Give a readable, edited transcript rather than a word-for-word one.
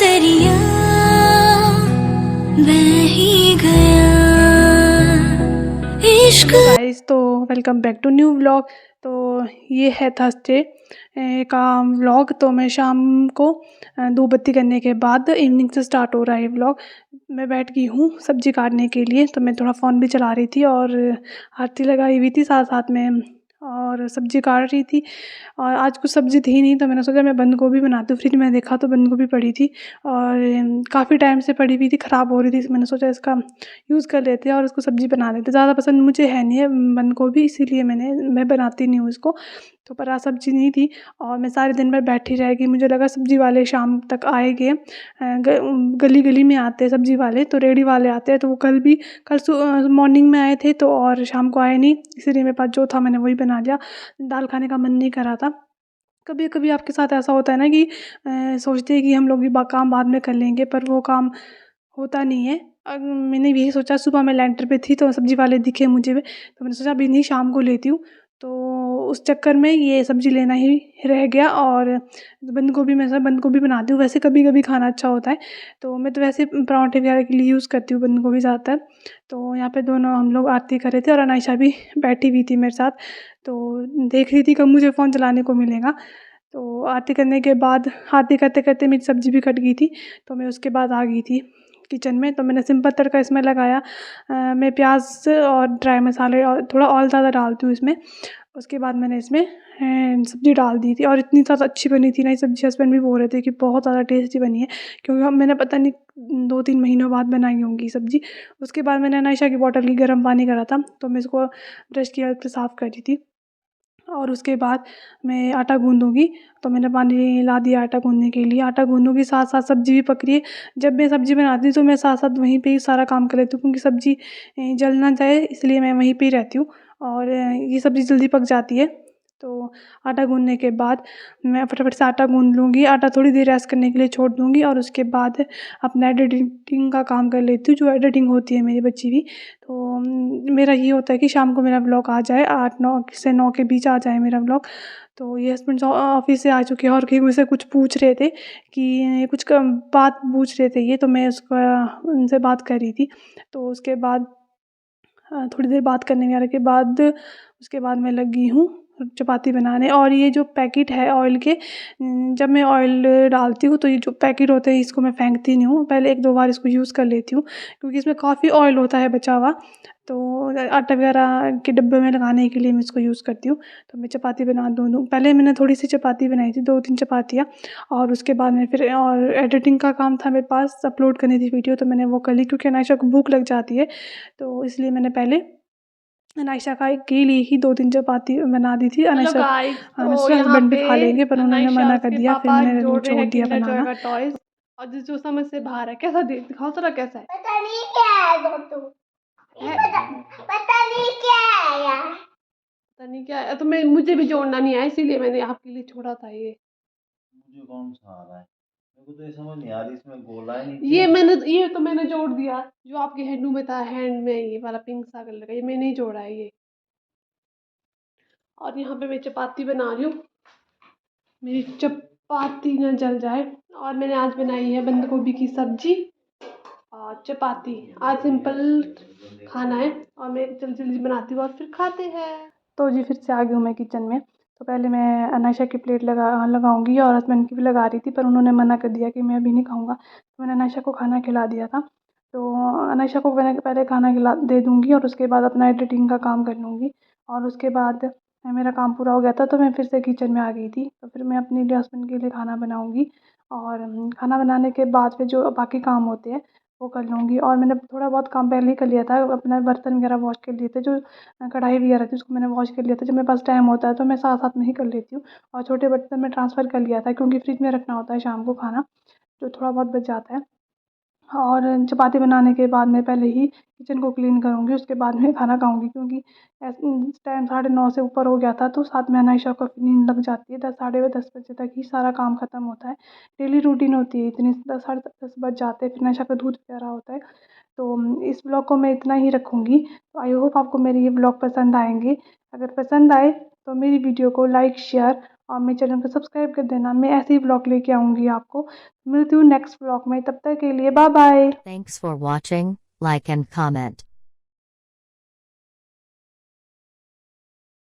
दरिया बह ही गया इश्क। गाइस, तो welcome back to new vlog. तो ये है थर्सडे का व्लॉग। तो मैं शाम को धूप बत्ती करने के बाद इवनिंग से स्टार्ट हो रहा है व्लॉग। मैं बैठ गई हूँ सब्जी काटने के लिए, तो मैं थोड़ा फ़ोन भी चला रही थी और आरती लगाई हुई थी साथ साथ में, और सब्जी काट रही थी। और आज कुछ सब्ज़ी थी नहीं, तो मैंने सोचा मैं बंद गोभी बनाती हूँ। फ्रिज में देखा तो बंद गोभी पड़ी थी और काफ़ी टाइम से पड़ी हुई थी, ख़राब हो रही थी। मैंने सोचा इसका यूज़ कर लेते हैं और इसको सब्ज़ी बना लेते हैं। ज़्यादा पसंद मुझे है नहीं है बंद गोभी, इसीलिए मैं बनाती नहीं हूँ इसको। तो पर आज सब्ज़ी नहीं थी और मैं सारे दिन भर बैठी रह गई। मुझे लगा सब्ज़ी वाले शाम तक आएँगे। गली गली में आते हैं सब्ज़ी वाले, तो रेहड़ी वाले आते हैं। तो वो कल मॉर्निंग में आए थे, तो और शाम को आए नहीं, इसीलिए मेरे पास जो था मैंने वही बना लिया। दाल खाने का मन नहीं कर रहा था। कभी कभी आपके साथ ऐसा होता है ना कि सोचते हैं कि हम लोग ये काम बाद में कर लेंगे, पर वो काम होता नहीं है। मैंने भी यही सोचा, सुबह मैं लेंटर पे थी तो सब्ज़ी वाले दिखे मुझे, तो मैंने सोचा अभी नहीं शाम को लेती हूँ। तो उस चक्कर में ये सब्ज़ी लेना ही रह गया। और बंद गोभी में से बंद गोभी बनाती हूँ, वैसे कभी कभी खाना अच्छा होता है। तो मैं तो वैसे पराठे वगैरह के लिए यूज़ करती हूँ बंद गोभी ज़्यादातर। तो यहाँ पे दोनों हम लोग आरती कर रहे थे और अनायशा भी बैठी हुई थी मेरे साथ। तो देख रही थी कब मुझे फ़ोन चलाने को मिलेगा। तो आरती करने के बाद आरती करते करते मेरी सब्ज़ी भी कट गई थी, तो मैं उसके बाद आ गई थी किचन में। तो मैंने सिंपल तड़का इसमें लगाया। मैं प्याज और ड्राई मसाले और थोड़ा ऑयल ज़्यादा डालती हूँ इसमें। उसके बाद मैंने इसमें सब्ज़ी डाल दी थी और इतनी ज़्यादा अच्छी बनी थी ना ये सब्ज़ी। हस्बैंड भी बोल रहे थे कि बहुत ज़्यादा टेस्टी बनी है, क्योंकि हम मैंने पता नहीं 2-3 महीनों बाद बनाई होंगी सब्ज़ी। उसके बाद मैंने अनायशा की बॉटल की गर्म पानी करा था, तो मैं इसको ब्रश की हेल्प से साफ़ कर रही थी। और उसके बाद मैं आटा गूँदूँगी, तो मैंने पानी ला दिया आटा गूँदने के लिए। आटा गूँदूँगी, साथ साथ सब्ज़ी भी पक रही है। जब मैं सब्ज़ी बनाती हूँ तो मैं साथ साथ वहीं पे ही सारा काम कर लेती हूँ, क्योंकि सब्ज़ी जल ना जाए, इसलिए मैं वहीं पे ही रहती हूँ। और ये सब्ज़ी जल्दी पक जाती है। तो आटा गूँदने के बाद मैं फटाफट से आटा गूँद लूँगी। आटा थोड़ी देर रेस्ट करने के लिए छोड़ दूँगी और उसके बाद अपना एडिटिंग का काम कर लेती हूँ, जो एडिटिंग होती है मेरी बची हुई। तो मेरा ये होता है कि शाम को मेरा व्लॉग आ जाए, 8-9 से 9 के बीच आ जाए मेरा व्लॉग। तो ये हस्बैंड ऑफिस से आ चुके हैं और कि मुझसे कुछ पूछ रहे थे, कि कुछ बात पूछ रहे थे ये, तो मैं उसका उनसे बात कर रही थी। तो उसके बाद थोड़ी देर बात करने वगैरह के बाद उसके बाद मैं लगी हूँ चपाती बनाने। और ये जो पैकेट है ऑयल के, जब मैं ऑयल डालती हूँ तो ये जो पैकेट होते हैं इसको मैं फेंकती नहीं हूँ, पहले 1-2 बार इसको यूज़ कर लेती हूँ, क्योंकि इसमें काफ़ी ऑयल होता है बचा हुआ। तो आटा वगैरह के डिब्बे में लगाने के लिए मैं इसको यूज़ करती हूँ। तो मैं चपाती बना दूँ। पहले मैंने थोड़ी सी चपाती बनाई थी, 2-3 चपातियाँ। और उसके बाद में फिर और एडिटिंग का काम था मेरे पास, अपलोड करनी थी वीडियो, तो मैंने वो कर ली, क्योंकि अनायशा को भूख लग जाती है। तो इसलिए मैंने पहले अनायशा का के लिए ही 2-3 चपाती बना दी थी। हेलो अनायशा गाइस, तो उसके यहाँ हस्बैंड भी पे खा लेंगे, पर उन्होंने अनायशा मना कर उसके दिया, फिर पापा मैंने जोड़ रहे छोड़ हैं दिया किंडर जॉय बनाना। का टॉयज। और जो समझ से बाहर है, कैसा दिखाओ जरा, कैसा है? पता नहीं क्या है दोस्तों। है पता नहीं क्या है यार। पता नहीं क्या है, तो मुझे भी जोड़ना नहीं आया, इसीलिए मैंने आपके लिए छोड़ा था ये। मुझे कौन सा आ रहा है? मेरे को तो ये समझ नहीं आ रही, इसमें गोला है ये तो मैंने जोड़ दिया, जो आपके हैंडू में था, हैंड में ये वाला पिंक सा कलर का, ये मैंने ही जोड़ा है ये। और यहाँ पे मैं चपाती बना रही हूँ, मेरी चपाती न जल जाए। और मैंने आज बनाई है बंद गोभी की सब्जी और चपाती। आज सिंपल खाना है और मैं जल्दी जल्दी बनाती हूँ और फिर खाते हैं। तो जी फिर से आ गई हूँ मैं किचन में। तो पहले मैं अनायशा की प्लेट लगाऊंगी, और हस्बैंड की भी लगा रही थी, पर उन्होंने मना कर दिया कि मैं अभी नहीं खाऊंगा। तो मैंने अनायशा को खाना खिला दिया था। तो अनायशा को मैंने पहले खाना खिला दे दूँगी और उसके बाद अपना एडिटिंग का काम कर लूँगी। और उसके बाद मेरा काम पूरा हो गया था, तो मैं फिर से किचन में आ गई थी। तो फिर मैं अपने लिए हस्बैंड के लिए खाना बनाऊँगी, और खाना बनाने के बाद फिर जो बाकी काम होते हैं वो कर लूँगी। और मैंने थोड़ा बहुत काम पहले ही कर लिया था, अपना बर्तन वगैरह वॉश कर लिए थे, जो कढ़ाई वगैरह थी उसको मैंने वॉश कर लिया था। जब मेरे पास टाइम होता है तो मैं साथ साथ में ही कर लेती हूँ। और छोटे बर्तन में ट्रांसफ़र कर लिया था, क्योंकि फ्रिज में रखना होता है शाम को खाना, जो थोड़ा बहुत बच जाता है। और चपाती बनाने के बाद मैं पहले ही किचन को क्लीन करूँगी, उसके बाद में खाना खाऊँगी, क्योंकि टाइम 9:30 से ऊपर हो गया था। तो साथ में अनायशा को फिर नींद लग जाती है, 10 साढ़े 10 बजे तक ही सारा काम ख़त्म होता है। डेली रूटीन होती है इतनी, 10 साढ़े 10 बज जाते हैं, फिर अनायशा का दूध वगैरह होता है। तो इस ब्लॉग को मैं इतना ही रखूँगी। तो आई होप आपको मेरे ये ब्लॉग पसंद आएंगे। अगर पसंद आए तो मेरी वीडियो को लाइक, शेयर और मेरे चैनल को सब्सक्राइब कर देना। मैं ऐसे ही ब्लॉग लेके आऊँगी आपको। मिलती हूँ नेक्स्ट ब्लॉग में, तब तक के लिए bye bye. Thanks for watching, like and comment.